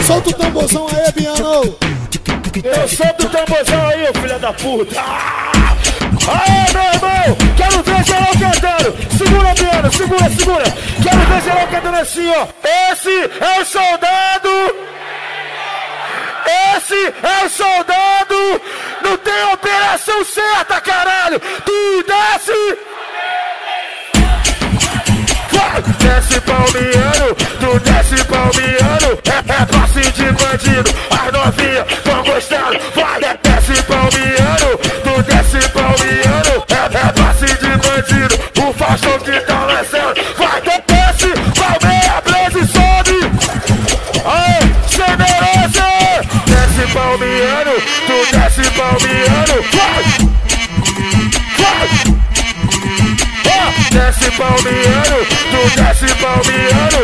Solta o tamborzão aí, Biano. Eu solto o tamborzão aí, filha da puta. Aê, meu irmão, quero ver geral cantando. Segura, Biano, segura. Quero ver geral cantando assim, ó. Esse é o soldado. Esse é o soldado. Não tem operação certa, caralho. Tu desce. Desce palmiano, tu desce palmiano. É passe de bandido, as novinhas tão gostando. Vai, desce palmiano, tu desce palmiano. É passe de bandido, o faixão que tá lançando. Vai, desce palmeia, blaze, sobe. Aê, generosa. Desce palmiano, tu desce palmiano. Vai. Desce palmiano, tu desce palmiano.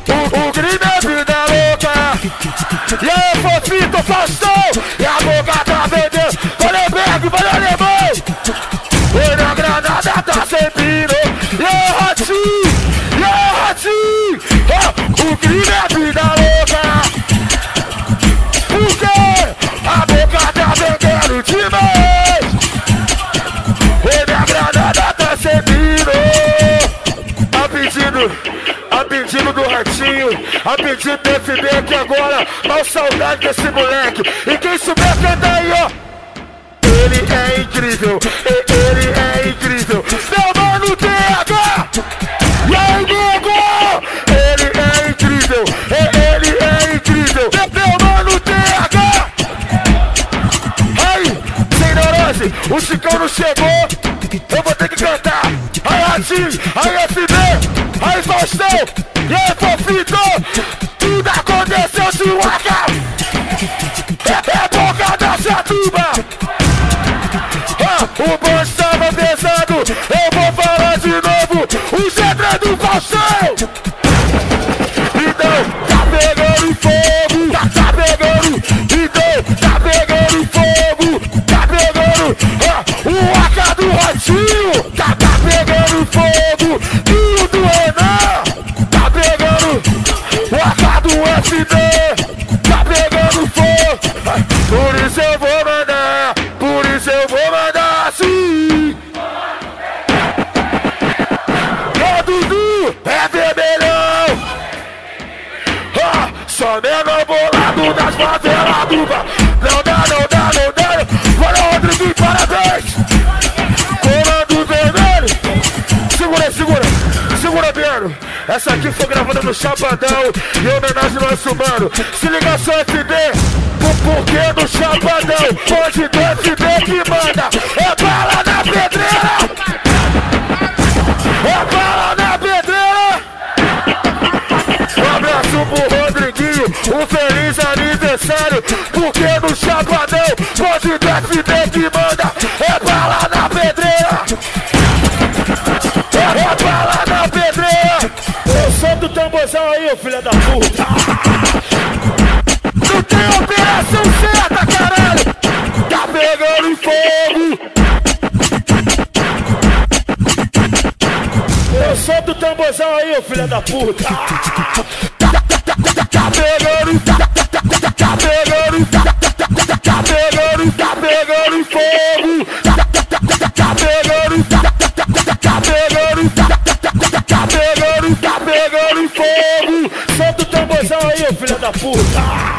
O crime é vida louca. E aí, Fofito, Faustão. E a boca tá vendendo. Valeu, Berg, valeu, alemão. E na granada tá sem pino. E aí, Ratinho. O crime é vida louca. Porque a boca tá vendendo demais. E minha granada tá servindo. A pedido do Ratinho, a pedido do FB aqui agora. Mal saudade desse moleque. E quem souber cantar aí, ó. Ele é incrível, ele é incrível. Meu mano TH. E aí, nego? Ele é incrível, ele é incrível. Meu mano TH. Aí, sem neurose, o Chicão não chegou. Eu vou ter que cantar. Aí, Ratinho, aí, FB, aí, Faustão, e aí, Fofito. Tudo aconteceu de Waka. É boca da Chatuba. O bonde tava pesado. Eu vou falar de novo. O Zetra do Faustão. Então, tá pegando fogo. Tá pegando. Então, tá pegando fogo. Tá pegando. O AK do Ratinho. Tá pegando fogo. E o do Renan. Tá pegando. O AK do FD. Tá pegando fogo. Por isso eu vou mandar. Por isso eu vou mandar assim. Ô Dudu, é vermelhão. Só menor bolado das favelas do bar. Não dá. Valeu, Rodrigo, parabéns. Comando vermelho. Segura, Biano. Essa aqui foi gravada no Chapadão em homenagem ao nosso mano. Se liga só, FB. Porque no Chapadão, onde do FB que manda. É bala na pedreira. É bala na pedreira. Um abraço pro Rodriguinho, um feliz aniversário. Porque no Chapadão, onde do FB que manda. É bala na pedreira. É bala na pedreira. Eu solto o tamborzão aí, ô filha da puta. Não tem operação certa, caralho. Tá pegando fogo. Eu solto o tamborzão aí, ô filha da puta. Tá pegando fogo. Tá pegando fogo. Tá pegando fogo. Solta o tamborzão aí, ô filha da puta.